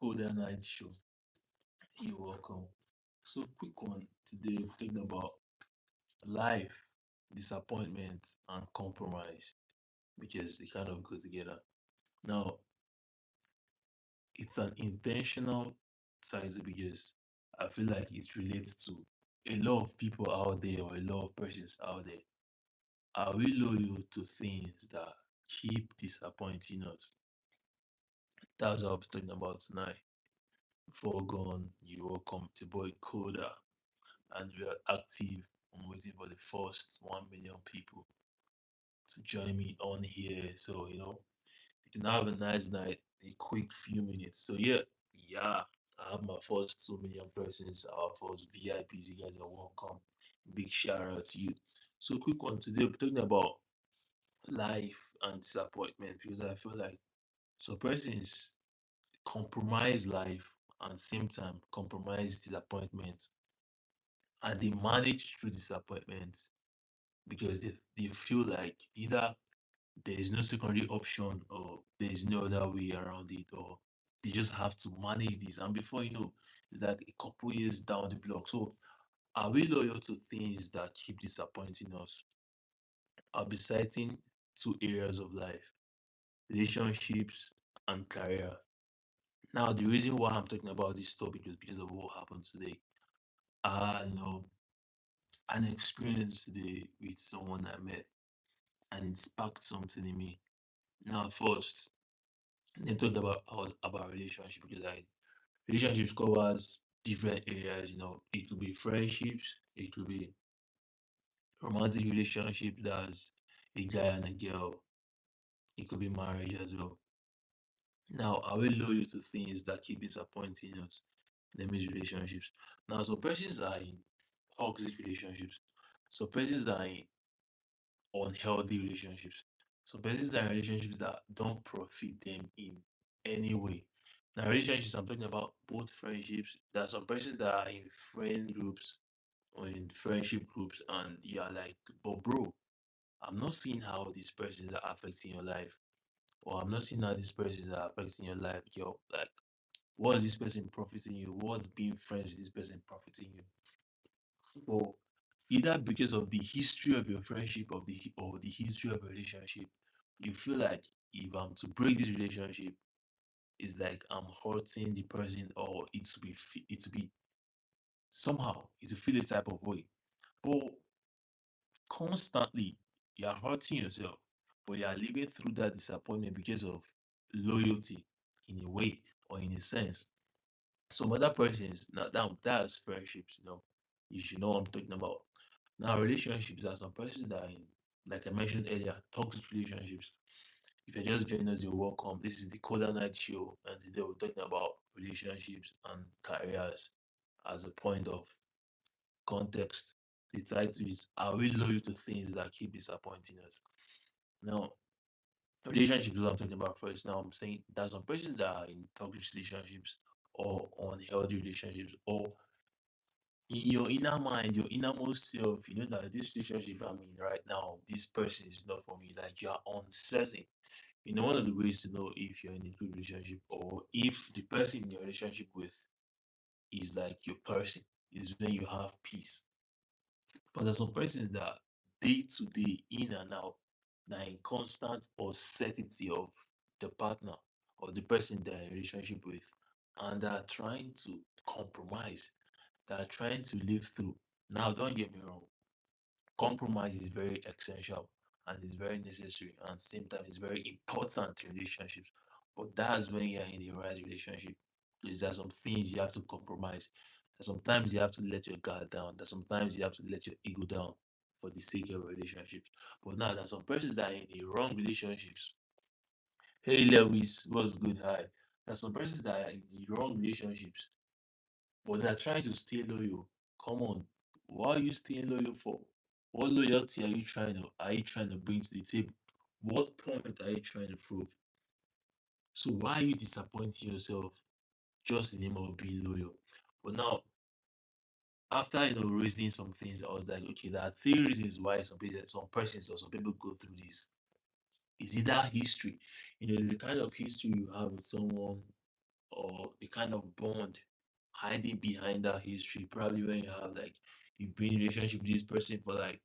Codah night show. You're welcome. So, quick one today. We're talking about life, disappointment, and compromise, because they kind of go together. Now, it's an intentional title because I feel like it relates to a lot of people out there or a lot of persons out there. Are we loyal to things that keep disappointing us? That's what I'm talking about tonight. Before going, you welcome to boy Coda, and we are active. I'm waiting for the first 1 million people to join me on here. So, you can have a nice night, a quick few minutes. So, yeah, I have my first 2 million persons, our first VIPs. You guys are welcome. Big shout out to you. So, quick one today, we're talking about life and disappointment because I feel like some persons compromise life and same time compromise disappointment, and they manage through disappointment because they feel like either there is no secondary option or there is no other way around it, or they just have to manage this, and before you know, it's like a couple years down the block. So are we loyal to things that keep disappointing us? I'll be citing two areas of life: relationships and career. Now, the reason why I'm talking about this topic is because of what happened today. I an experience today with someone I met, and it sparked something in me. Now, first, they talked about relationship because relationships covers different areas. It could be friendships, it could be romantic relationships, that's a guy and a girl, it could be marriage as well. Now, are we loyal to things that keep disappointing us? Them is relationships. Now, some persons are in toxic relationships. Some persons are in unhealthy relationships. Some persons are in relationships that don't profit them in any way. Now, relationships, I'm talking about both friendships. There are some persons that are in friend groups or in friendship groups, and you're like, but bro, I'm not seeing how these persons are affecting your life, or I'm not seeing how these persons are affecting your life. Yo, like, what is this person profiting you? What's being friends with this person profiting you? Or either because of the history of your friendship or the history of a relationship, you feel like if I'm to break this relationship, it's like I'm hurting the person, or it to be somehow it to feel a type of way. But constantly you're hurting yourself, but you are living through that disappointment because of loyalty in a way or in a sense. Some other persons, now that's friendships, you should know what I'm talking about. Now, relationships, there are some persons that are in, like I mentioned earlier, toxic relationships. If you're just joining us, you're welcome. This is the Coda Night Show, and today we're talking about relationships and careers as a point of context. The title is, are we loyal to things that keep disappointing us? Now, relationships is what I'm talking about first. Now, I'm saying there's some persons that are in toxic relationships or unhealthy relationships, or in your inner mind, your innermost self, you know that this relationship I'm in right now, this person is not for me. Like, you are uncertain. One of the ways to know if you're in a good relationship or if the person in your relationship with is like your person is when you have peace. But there's some persons that day to day, in and out, that in constant uncertainty of the partner or the person they're in a relationship with, and they are trying to compromise, they are trying to live through. Now, don't get me wrong, compromise is very essential and it's very necessary, and same time it's very important in relationships. But that's when you're in the right relationship. Is there some things you have to compromise? That sometimes you have to let your guard down. That sometimes you have to let your ego down for the sake of relationships. But now there's some persons that are in the wrong relationships. Hey Lewis, what's good? Hi. There's some persons that are in the wrong relationships, but they're trying to stay loyal. Come on, what are you staying loyal for? What loyalty are you trying to bring to the table? What point are you trying to prove? So why are you disappointing yourself just in the name of being loyal? But now, after reasoning some things, I was like, okay, there are three reasons why some persons or some people go through this. Is it that history? It's the kind of history you have with someone, or a kind of bond hiding behind that history. Probably when you have like you've been in a relationship with this person for like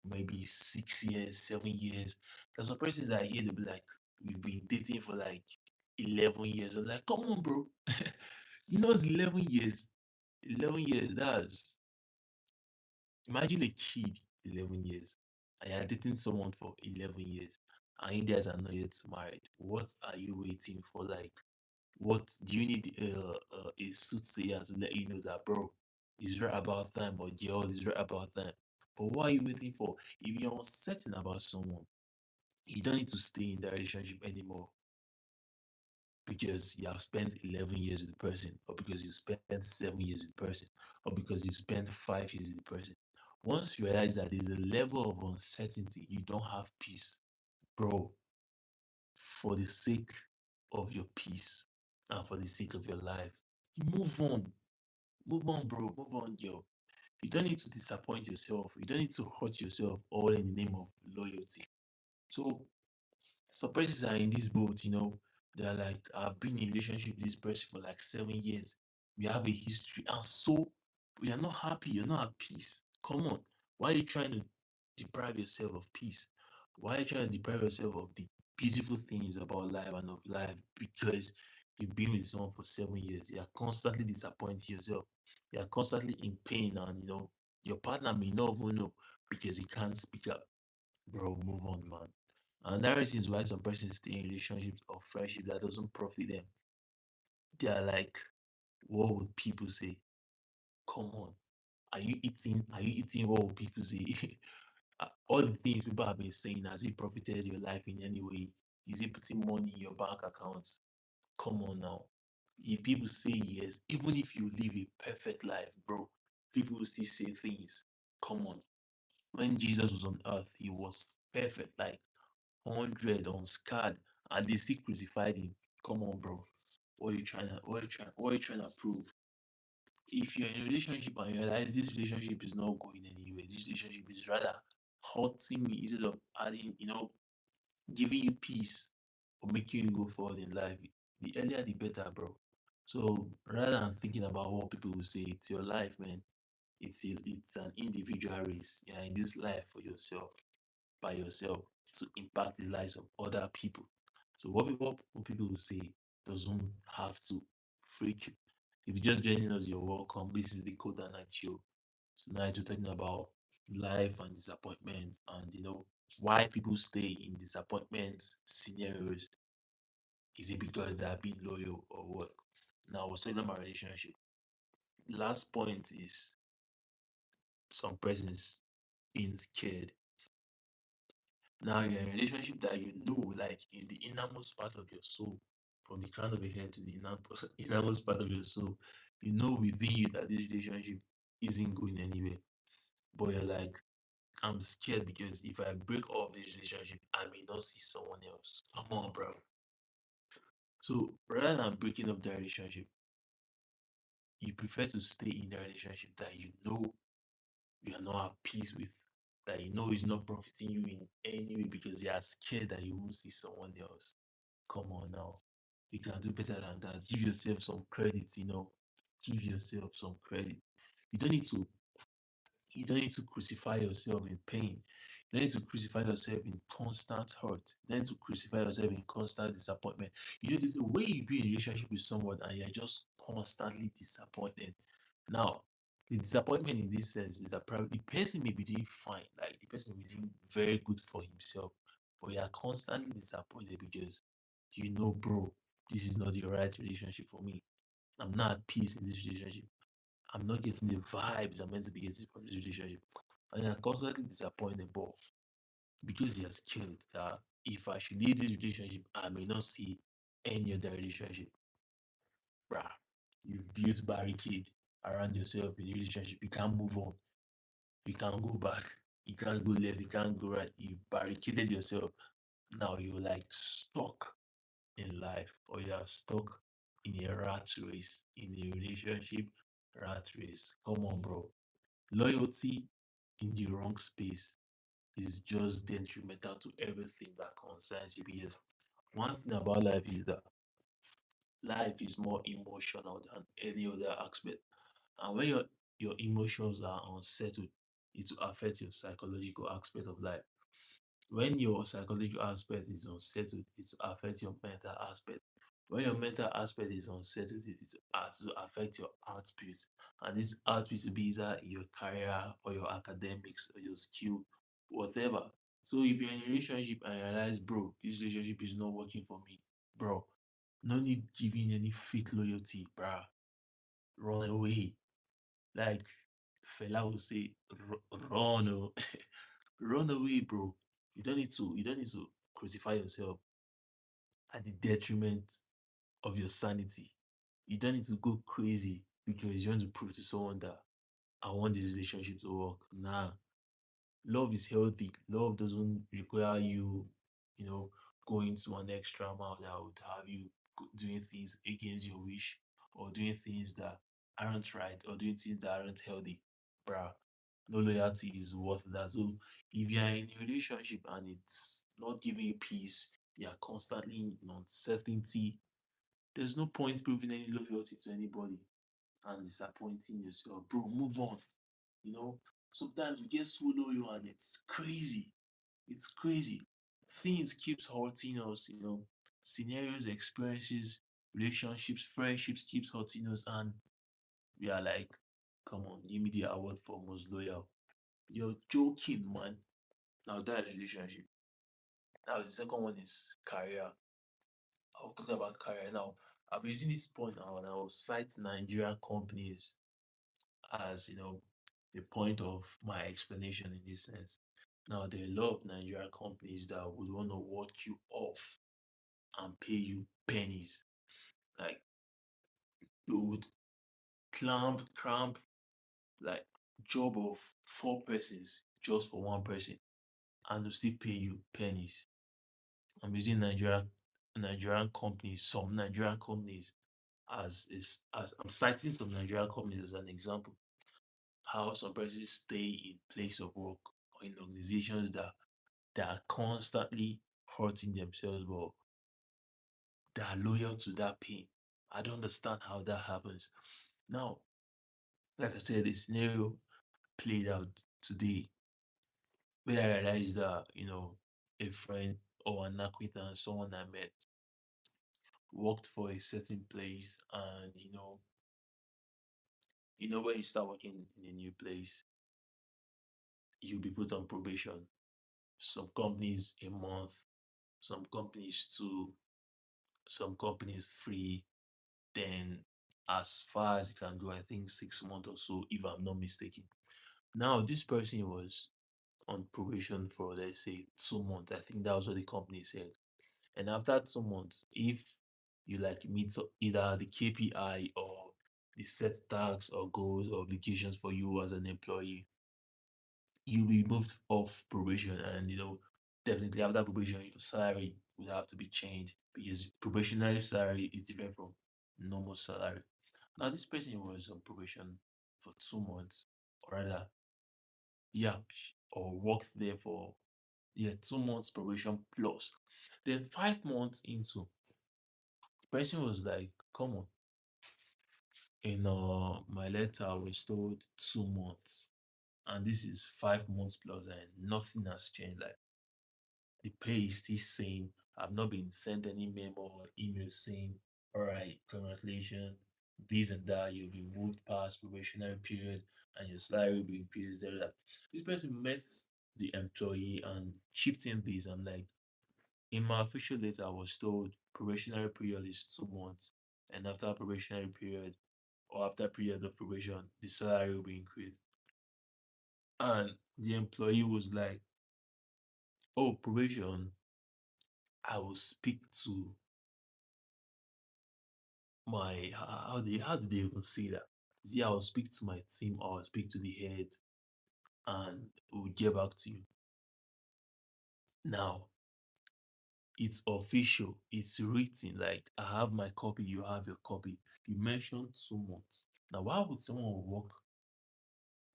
maybe 6 years, 7 years. There's some persons that here they'll be like, we've been dating for like 11 years. I'm like, come on, bro. It's 11 years. 11 years. That's imagine a kid 11 years. And you're dating someone for 11 years. And you guys are not yet married. What are you waiting for? Like, what do you need a soothsayer to let you know that, bro, it's right about time, or girl, it's right about time? But what are you waiting for? If you're uncertain about someone, you don't need to stay in that relationship anymore because you have spent 11 years with the person, or because you spent 7 years with the person, or because you spent 5 years with the person. Once you realize that there's a level of uncertainty, you don't have peace, bro, for the sake of your peace and for the sake of your life, move on. Move on, bro. Move on, girl. You don't need to disappoint yourself. You don't need to hurt yourself all in the name of loyalty. So some persons are in this boat, they're like, I've been in a relationship with this person for like 7 years. We have a history. And so you're not happy, you're not at peace. Come on. Why are you trying to deprive yourself of peace? Why are you trying to deprive yourself of the beautiful things about life and of life because you've been with someone for 7 years? You're constantly disappointing yourself. You're constantly in pain, and your partner may not even know because he can't speak up. Bro, move on, man. And that reason is why some persons stay in relationships or friendship that doesn't profit them. They are like, what would people say? Come on. Are you eating? Are you eating what would people say? All the things people have been saying, has it profited your life in any way? Is it putting money in your bank account? Come on now. If people say yes, even if you live a perfect life, bro, people will still say things. Come on. When Jesus was on earth, he was perfect, like 100 unscarred, and they still crucified him. Come on, bro. What are you trying to prove? If you're in a relationship and you realize this relationship is not going anywhere, this relationship is rather hurting me instead of adding, giving you peace or making you go forward in life, the earlier the better, bro. So rather than thinking about what people will say, it's your life, man. It's an individual race. You're in this life for yourself, by yourself, to impact the lives of other people. So what people will say doesn't have to freak you. If you're just joining us, you're welcome. This is the Codah Night Show. Tonight we're talking about life and disappointment, and why people stay in disappointment scenarios. Is it because they are being loyal or what? Now we're talking about relationship. Last point is some persons being scared. Now you're in a relationship that like in the innermost part of your soul, from the crown of your head to the innermost part of your soul, within you that this relationship isn't going anywhere. But you're like, I'm scared because if I break off this relationship, I may not see someone else. Come on, bro. So rather than breaking up the relationship, you prefer to stay in a relationship that you are not at peace with, that is not profiting you in any way because you are scared that you won't see someone else. Come on now. You can do better than that. Give yourself some credit. Give yourself some credit. You don't need to you don't need to crucify yourself in pain. You don't need to crucify yourself in constant hurt. You don't need to crucify yourself in constant disappointment. There's a way you be in a relationship with someone and you're just constantly disappointed. Now, the disappointment in this sense is that probably the person may be doing fine, like the person may be doing very good for himself, but you are constantly disappointed because bro, this is not the right relationship for me. I'm not at peace in this relationship. I'm not getting the vibes I'm meant to be getting from this relationship. And I'm constantly disappointed, but because you're scared that if I should leave this relationship, I may not see any other relationship. Bruh, you've built barricade around yourself in the relationship. You can't move on. You can't go back. You can't go left. You can't go right. You've barricaded yourself. Now you're like stuck in life, or you are stuck in a rat race, in a relationship rat race. Come on, bro. Loyalty in the wrong space is just detrimental to everything that concerns you, because one thing about life is that life is more emotional than any other aspect. And when your emotions are unsettled, it will affect your psychological aspect of life. When your psychological aspect is unsettled, it will affect your mental aspect. When your mental aspect is unsettled, it will affect your output. And this output will be either your career or your academics or your skill, whatever. So if you're in a relationship and you realize, bro, this relationship is not working for me, bro, no need giving any fake loyalty, bruh. Run away. Like fella will say, run, oh. Run away, bro. You don't need to crucify yourself at the detriment of your sanity. You don't need to go crazy because you want to prove to someone that I want this relationship to work. Nah. Love is healthy. Love doesn't require you, you know, going to an extra mile that would have you doing things against your wish or doing things that aren't right or doing things that aren't healthy. Bruh, no loyalty is worth that. So if you're in a relationship and it's not giving you peace, you're constantly in uncertainty, there's no point proving any loyalty to anybody and disappointing yourself. Bro, move on. You know, sometimes we get so loyal and it's crazy. It's crazy. Things keeps hurting us, scenarios, experiences, relationships, friendships keeps hurting us, and we are like, come on, give me the award for most loyal. You're joking, man. Now that is relationship. Now the second one is career. I'll talk about career now. I've been using this point now and I'll cite Nigerian companies as the point of my explanation in this sense. Now there are a lot of Nigerian companies that would want to work you off and pay you pennies. Like you would cramp like job of four persons just for one person and to still pay you pennies. I'm using Nigerian companies, some Nigerian companies as I'm citing some Nigerian companies as an example. How some persons stay in place of work or in organizations that are constantly hurting themselves, but they are loyal to that pain. I don't understand how that happens. Now, like I said, the scenario played out today where I realized that, a friend or an acquaintance, someone I met, worked for a certain place and when you start working in a new place, you'll be put on probation. Some companies a month, some companies two, some companies three, then as far as it can go, I think 6 months or so, if I'm not mistaken. Now, this person was on probation for let's say 2 months. I think that was what the company said. And after 2 months, if you like meet either the KPI or the set tasks or goals or obligations for you as an employee, you'll be moved off probation. And definitely after probation, your salary will have to be changed because probationary salary is different from normal salary. Now, this person was on probation for 2 months, or rather, yeah, or worked there for 2 months probation plus. Then 5 months into, the person was like, "Come on, in my letter, I was told 2 months, and this is 5 months plus, and nothing has changed. Like the pay is still same. I've not been sent any memo or email saying, all right, congratulations, this and that, you'll be moved past probationary period and your salary will be increased. There, that. This person met the employee and chipped in this. I'm like, in my official letter, I was told probationary period is 2 months, and after probationary period or after period of probation, the salary will be increased. And the employee was like, "Oh, probation, I will speak to my how do they even say that? See, I will speak to my team or I'll speak to the head and we'll get back to you." Now it's official, it's written, like I have my copy, you have your copy. You mentioned 2 months. Now why would someone work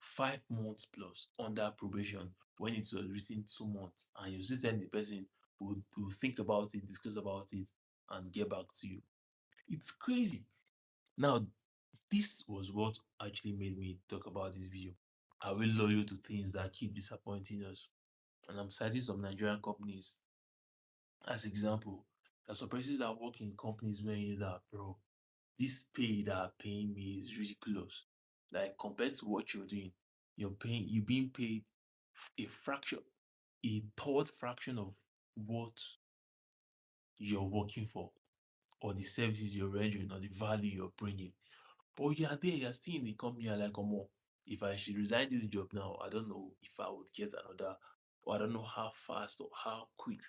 5 months plus under probation when it was written 2 months and you still tell the person will think about it, discuss about it, and get back to you? It's crazy. Now, this was what actually made me talk about this video. Are we loyal to things that keep disappointing us? And I'm citing some Nigerian companies as example. There's some places that work in companies where you that, bro, this pay that are paying me is ridiculous. Like compared to what you're doing, you're being paid a fraction, a third fraction of what you're working for, or the services you're rendering, or the value you're bringing. But you are there, you're still in the company, you're like, come, if I should resign this job now, I don't know if I would get another, or I don't know how fast or how quick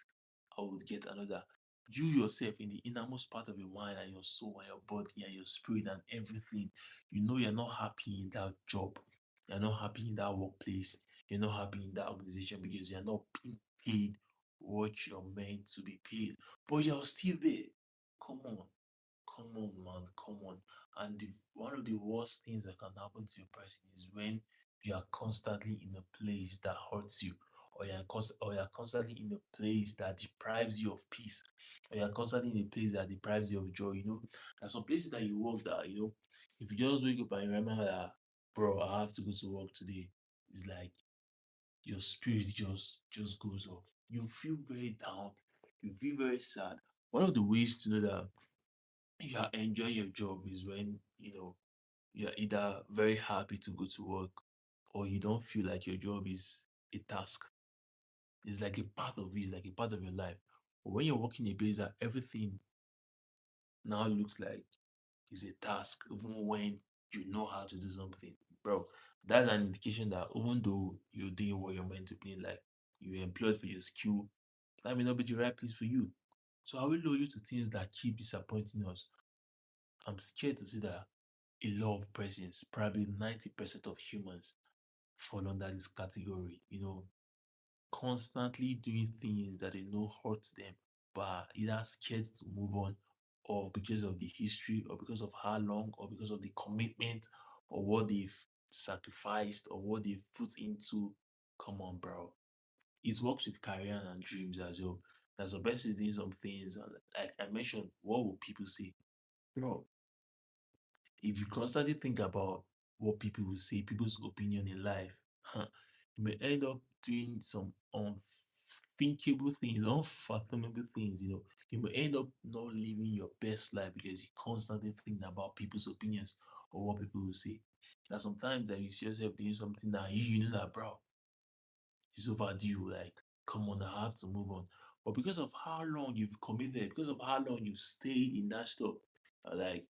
I would get another. You yourself, in the innermost part of your mind and your soul and your body and your spirit and everything, you know you're not happy in that job. You're not happy in that workplace. You're not happy in that organization because you're not being paid what you're meant to be paid. But you're still there. Come on. Come on, man. Come on. And one of the worst things that can happen to your person is when you are constantly in a place that hurts you, or you're constantly in a place that deprives you of peace, or you're constantly in a place that deprives you of joy. There's some places that you work that, if you just wake up and you remember that, bro, I have to go to work today, it's like your spirit just goes off. You feel very down. You feel very sad. One of the ways to know that you are enjoying your job is when you're either very happy to go to work, or you don't feel like your job is a task. It's like a part of it, it's like a part of your life. But when you're working in a place that everything now looks like is a task, even when you know how to do something, bro, that's an indication that even though you're doing what you're meant to be, like you're employed for your skill, that may not be the right place for you. So I will loyal to things that keep disappointing us. I'm scared to see that a lot of persons, probably 90% of humans, fall under this category. Constantly doing things that they know hurt them, but are either scared to move on, or because of the history, or because of how long, or because of the commitment, or what they've sacrificed, or what they've put into. Come on, bro. It works with career and dreams as well. There's some persons doing some things, and like I mentioned, what will people say? Bro, if you constantly think about what people will say, people's opinion in life, you may end up doing some unthinkable things, unfathomable things. You may end up not living your best life because you constantly think about people's opinions or what people will say. That sometimes that you see yourself doing something that you know that, bro, it's overdue. Like, come on, I have to move on. But because of how long you've committed, because of how long you've stayed in that stuff, like,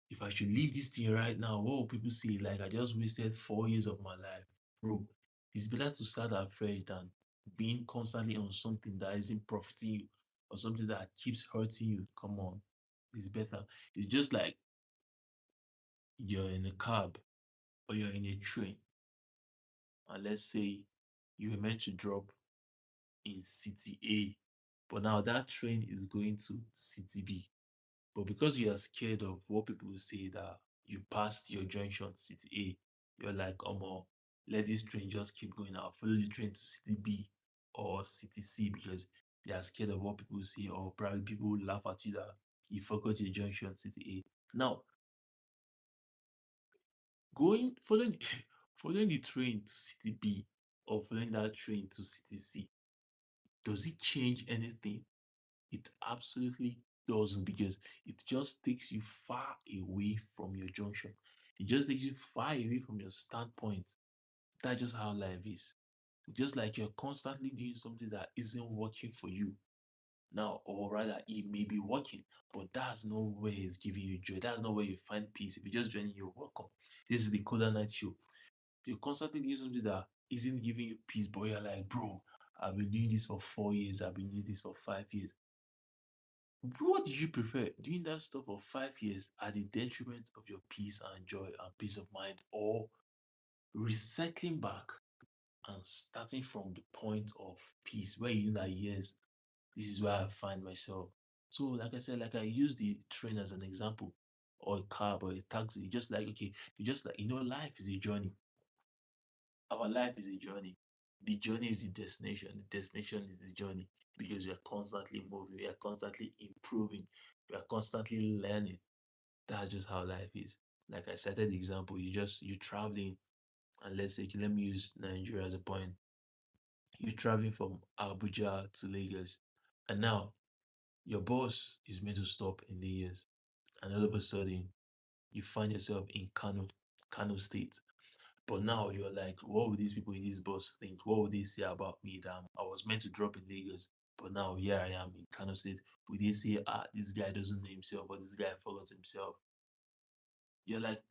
if I should leave this thing right now, what will people say? Like, I just wasted 4 years of my life. Bro, it's better to start afresh than being constantly on something that isn't profiting you, or something that keeps hurting you. Come on. It's better. It's just like you're in a cab, or you're in a train, and let's say you were meant to drop in city A, but now that train is going to city B. But because you are scared of what people will say, that you passed your junction city A, you're like, let this train just keep going. I'll follow the train to city B or city C, because they are scared of what people will say, or probably people will laugh at you that you forgot your junction city A. Now, following following the train to city B, or following that train to city C, does it change anything? It absolutely doesn't, because it just takes you far away from your junction. It just takes you far away from your standpoint. That's just how life is. Just like you're constantly doing something that isn't working for you now, or rather, it may be working, but that's not where it's giving you joy. That's not where you find peace. If you just join, you're welcome. This is the Coda Night Show. You're constantly doing something that isn't giving you peace, but you're like, bro, I've been doing this for 4 years, I've been doing this for 5 years. What do you prefer? Doing that stuff for 5 years at the detriment of your peace and joy and peace of mind, or recycling back and starting from the point of peace where you know that, yes, this is where I find myself. So, like I said, like I use the train as an example, or a cab or a taxi, just like, okay, you just like, life is a journey. Our life is a journey. The journey is the destination. The destination is the journey, because we are constantly moving. We are constantly improving. We are constantly learning. That's just how life is. Like I cited the example, you traveling, and let's say, let me use Nigeria as a point. You're traveling from Abuja to Lagos, and now your boss is meant to stop in Lagos, and all of a sudden you find yourself in Kano State. But now you're like, what would these people in this bus think? What would they say about me that I was meant to drop in Lagos, but now here I am in Kano State? Would they say, this guy doesn't know himself, or this guy forgot himself? You're like,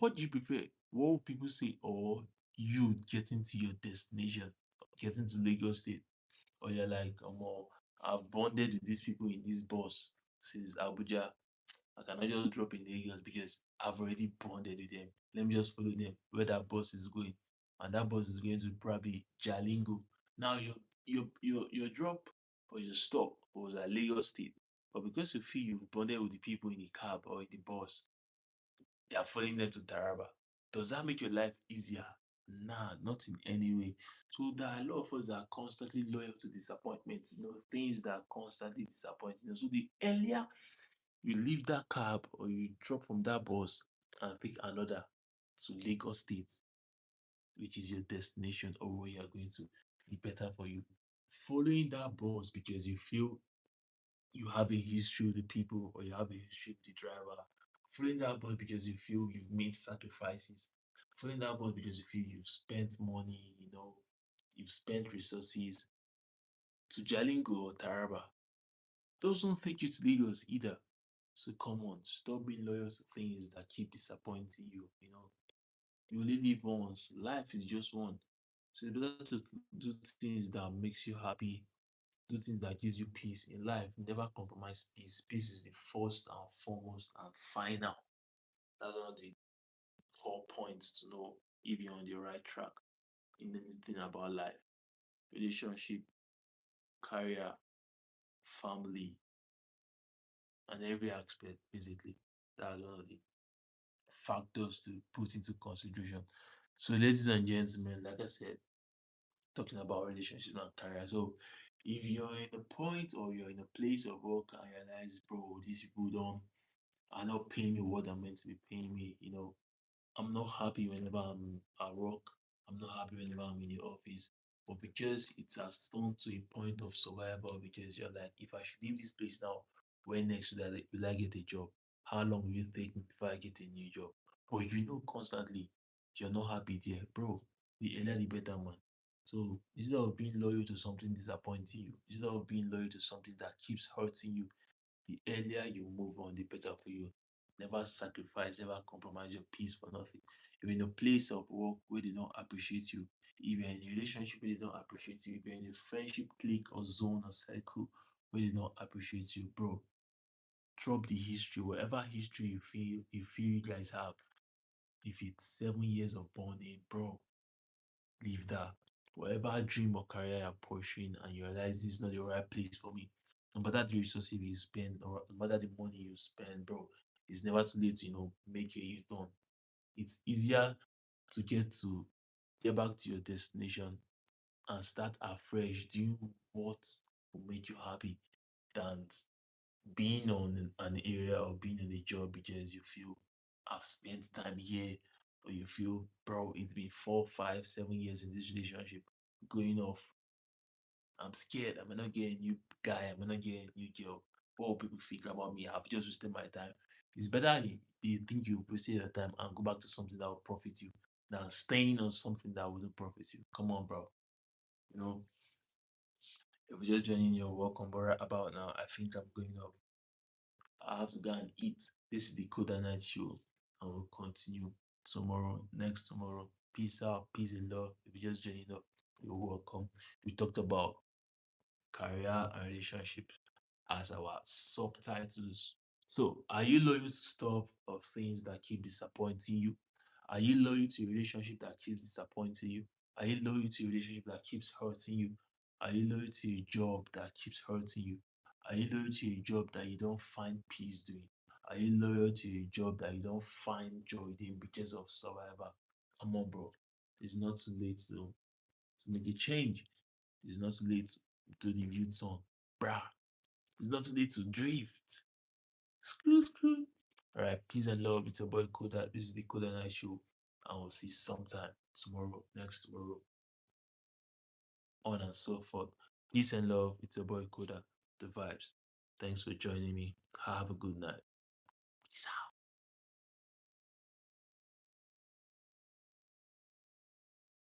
what do you prefer? What would people say? Or you getting to your destination, getting to Lagos State? Or you're like, I've bonded with these people in this bus since Abuja. I cannot just drop in Lagos because I've already bonded with them. Let me just follow them where that bus is going. And that bus is going to probably Jalingo. Now your drop or your stop was at Lagos State. But because you feel you've bonded with the people in the cab or in the bus, you are following them to Taraba. Does that make your life easier? Nah, not in any way. So there are a lot of us that are constantly loyal to disappointment, things that are constantly disappointing us. So the earlier you leave that cab or you drop from that bus and pick another to Lagos State, which is your destination or where you are going to, be better for you. Following that bus because you feel you have a history with the people or you have a history with the driver. Following that bus because you feel you've made sacrifices. Following that bus because you feel you've spent money, you've spent resources to Jalingo or Taraba. Those don't take you to Lagos either. So come on, stop being loyal to things that keep disappointing you. You only live once. Life is just one. So it's better to do things that makes you happy, do things that gives you peace in life. Never compromise peace. Peace is the first and foremost and final. That's one of the core points to know if you're on the right track in anything about life. Relationship, career, family, and every aspect, basically. That's one of the factors to put into consideration. So, ladies and gentlemen, like I said, talking about relationships and career. So, if you're in a point or you're in a place of work and you realize, bro, these people don't are not paying me what they're meant to be paying me, I'm not happy whenever I'm at work. I'm not happy whenever I'm in the office. But because it has come to a point of survival, because you're like, if I should leave this place now, when next will I get a job? How long will it take me before I get a new job? But constantly you're not happy there, bro. The earlier the better, man. So instead of being loyal to something disappointing you, instead of being loyal to something that keeps hurting you, the earlier you move on, the better for you. Never sacrifice, never compromise your peace for nothing. If you're in a place of work where they don't appreciate you, if you're in a relationship where they don't appreciate you, if you're in a friendship clique or zone or cycle where they don't appreciate you, bro, drop the history, whatever history you feel you guys have. If it's 7 years of bonding, bro, leave that. Whatever dream or career you're pursuing and you realize this is not the right place for me, no matter the resources you spend or no matter the money you spend, bro, it's never too late to, make a U-turn. It's easier to get back to your destination and start afresh, doing what will make you happy than being on an area or being in a job because you feel I've spent time here, or you feel, bro, it's been 4, 5, 7 years in this relationship going off. I'm scared. I'm not getting a new guy. I'm not getting a new girl. What will people think about me? I've just wasted my time. It's better you think you wasted your time and go back to something that will profit you than staying on something that wouldn't profit you. Come on, bro. You know, if you're just joining your welcome, but right about now, I think I'm going up. I have to go and eat. This is the Coda Night Show, and we'll continue next tomorrow. Peace out, peace and love. If you just joining up, you're welcome. We talked about career and relationships as our subtitles. So, are you loyal to stuff or things that keep disappointing you? Are you loyal to a relationship that keeps disappointing you? Are you loyal to a relationship that keeps hurting you? Are you loyal to a job that keeps hurting you? Are you loyal to a job that you don't find peace doing? Are you loyal to a job that you don't find joy in because of survival? Come on, bro. It's not too late to make a change. It's not too late to do the youth song. Bruh, it's not too late to drift. Screw, screw. All right, peace and love. It's your boy Codah. This is the Codah Night Show. And we'll see you sometime tomorrow, next tomorrow, on and so forth. Peace and love. It's your boy Codah. The vibes. Thanks for joining me. Have a good night. Peace out.